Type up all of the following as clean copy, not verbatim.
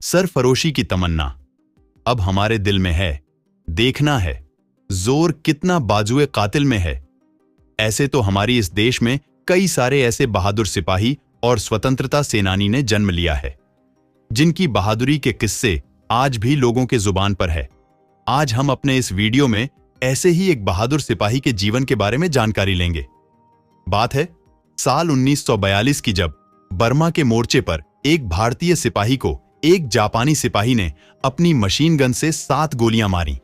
सरफरोशी की तमन्ना अब हमारे दिल में है। देखना है जोर कितना बाजुए कातिल में है। ऐसे तो हमारी इस देश में कई सारे ऐसे बहादुर सिपाही और स्वतंत्रता सेनानी ने जन्म लिया है, जिनकी बहादुरी के किस्से आज भी लोगों के जुबान पर है। आज हम अपने इस वीडियो में ऐसे ही एक बहादुर सिपाही के जीवन के बारे में जानकारी लेंगे। बात है साल 1942 की, जब बर्मा के मोर्चे पर एक भारतीय सिपाही को एक जापानी सिपाही ने अपनी मशीन गन से 7 गोलियां मारी।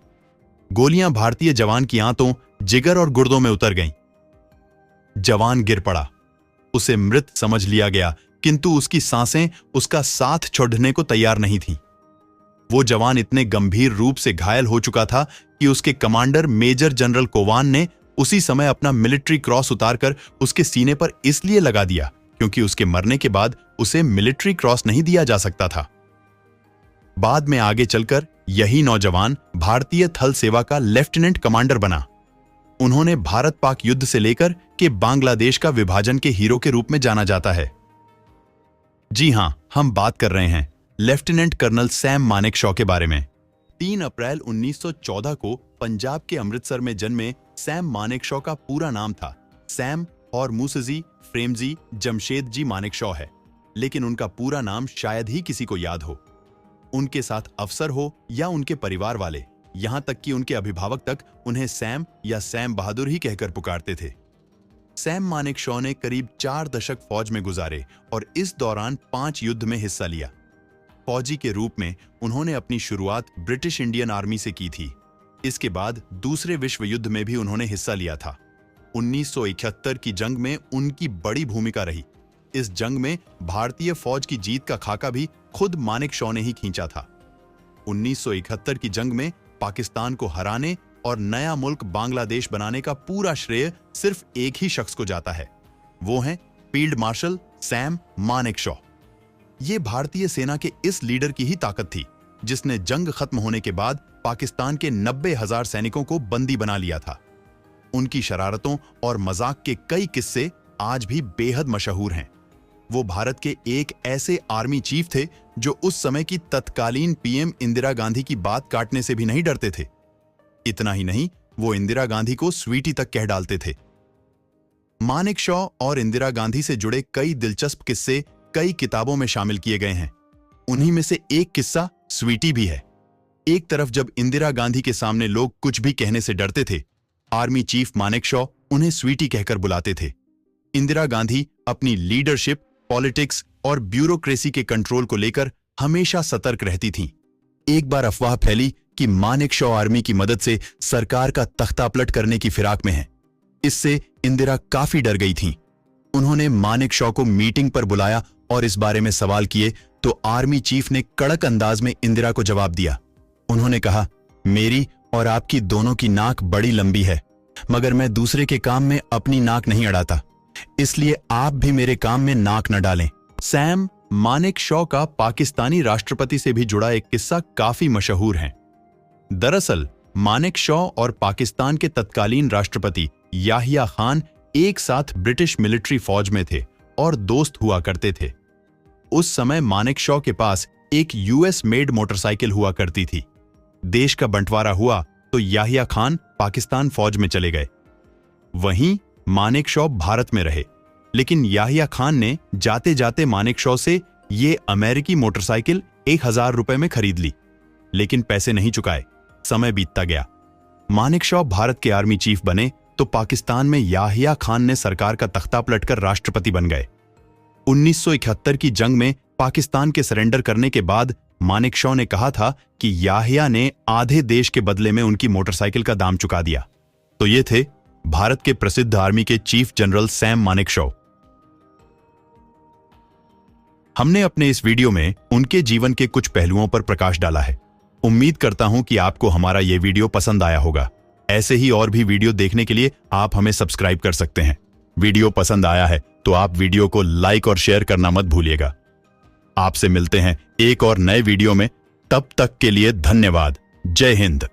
गोलियां भारतीय जवान की आंतों, जिगर और गुर्दों में उतर गईं। जवान गिर पड़ा, उसे मृत समझ लिया गया, किंतु उसकी सांसें उसका साथ छोड़ने को तैयार नहीं थीं। वो जवान इतने गंभीर रूप से घायल हो चुका था कि उसके कमांडर मेजर जनरल कोवान ने उसी समय अपना मिलिट्री क्रॉस उतारकर उसके सीने पर इसलिए लगा दिया क्योंकि उसके मरने के बाद उसे मिलिट्री क्रॉस नहीं दिया जा सकता था। बाद में आगे चलकर यही नौजवान भारतीय थल सेवा का लेफ्टिनेंट कमांडर बना। उन्होंने भारत पाक युद्ध से लेकर के बांग्लादेश का विभाजन के हीरो के रूप में जाना जाता है। जी हां, हम बात कर रहे हैं लेफ्टिनेंट कर्नल सैम मानेकशॉ के बारे में। 3 अप्रैल 1914 को पंजाब के अमृतसर में जन्मे सैम मानेकशॉ का पूरा नाम था सैम हॉर्मुसजी फ्रेमजी जमशेदजी मानेकशॉ है, लेकिन उनका पूरा नाम शायद ही किसी को याद हो। उनके साथ अफसर हो या उनके परिवार वाले, यहां तक कि उनके अभिभावक तक उन्हें सैम या सैम बहादुर ही कहकर पुकारते थे। सैम मानेकशॉ ने करीब 4 दशक फौज में गुजारे और इस दौरान 5 युद्ध में हिस्सा लिया। फौजी के रूप में उन्होंने अपनी शुरुआत ब्रिटिश इंडियन आर्मी से की थी। इसके बाद दूसरे विश्व युद्ध में भी उन्होंने हिस्सा लिया था। 1971 की जंग में उनकी बड़ी भूमिका रही। इस जंग में भारतीय फौज की जीत का खाका भी खुद मानेकशॉ ने ही खींचा था। 1971 की जंग में पाकिस्तान को हराने और नया मुल्क बांग्लादेश बनाने का पूरा श्रेय सिर्फ एक ही शख्स को जाता है, वो हैं फील्ड मार्शल सैम मानेकशॉ। ये भारतीय सेना के इस लीडर की ही ताकत थी जिसने जंग खत्म होने के बाद पाकिस्तान के 90,000 सैनिकों को बंदी बना लिया था। उनकी शरारतों और मजाक के कई किस्से आज भी बेहद मशहूर हैं। वो भारत के एक ऐसे आर्मी चीफ थे जो उस समय की तत्कालीन पीएम इंदिरा गांधी की बात काटने से भी नहीं डरते थे। इतना ही नहीं, वो इंदिरा गांधी को स्वीटी तक कह डालते थे। मानेकशॉ और इंदिरा गांधी से जुड़े कई दिलचस्प किस्से कई किताबों में शामिल किए गए हैं। उन्हीं में से एक किस्सा स्वीटी भी है। एक तरफ जब इंदिरा गांधी के सामने लोग कुछ भी कहने से डरते थे, आर्मी चीफ मानेकशॉ उन्हें स्वीटी कहकर बुलाते थे। इंदिरा गांधी अपनी लीडरशिप, पॉलिटिक्स और ब्यूरोक्रेसी के कंट्रोल को लेकर हमेशा सतर्क रहती थीं। एक बार अफवाह फैली कि मानेकशॉ आर्मी की मदद से सरकार का तख्तापलट करने की फिराक में है। इससे इंदिरा काफी डर गई थीं। उन्होंने मानेकशॉ को मीटिंग पर बुलाया और इस बारे में सवाल किए तो आर्मी चीफ ने कड़क अंदाज में इंदिरा को जवाब दिया। उन्होंने कहा, मेरी और आपकी दोनों की नाक बड़ी लंबी है, मगर मैं दूसरे के काम में अपनी नाक नहीं अड़ाता, इसलिए आप भी मेरे काम में नाक न डालें। सैम मानेकशॉ का पाकिस्तानी राष्ट्रपति से भी जुड़ा एक किस्सा काफी मशहूर है। दरअसल मानेकशॉ और पाकिस्तान के तत्कालीन राष्ट्रपति याहिया खान एक साथ ब्रिटिश मिलिट्री फौज में थे और दोस्त हुआ करते थे। उस समय मानेकशॉ के पास एक यूएस मेड मोटरसाइकिल हुआ करती थी। देश का बंटवारा हुआ तो याहिया खान पाकिस्तान फौज में चले गए। वहीं मानेकशॉ भारत में रहे, लेकिन याहिया खान ने जाते जाते मानेकशॉ से ये अमेरिकी मोटरसाइकिल 1000 रुपए में खरीद ली, लेकिन पैसे नहीं चुकाए। समय बीतता गया। मानेकशॉ भारत के आर्मी चीफ बने तो पाकिस्तान में याहिया खान ने सरकार का तख्ता पलटकर राष्ट्रपति बन गए। 1971 की जंग में पाकिस्तान के सरेंडर करने के बाद मानेकशॉ ने कहा था कि याहिया ने आधे देश के बदले में उनकी मोटरसाइकिल का दाम चुका दिया। तो ये थे भारत के प्रसिद्ध आर्मी के चीफ जनरल सैम मानेकशॉ। हमने अपने इस वीडियो में उनके जीवन के कुछ पहलुओं पर प्रकाश डाला है। उम्मीद करता हूं कि आपको हमारा यह वीडियो पसंद आया होगा। ऐसे ही और भी वीडियो देखने के लिए आप हमें सब्सक्राइब कर सकते हैं। वीडियो पसंद आया है तो आप वीडियो को लाइक और शेयर करना मत भूलिएगा। आपसे मिलते हैं एक और नए वीडियो में। तब तक के लिए धन्यवाद। जय हिंद।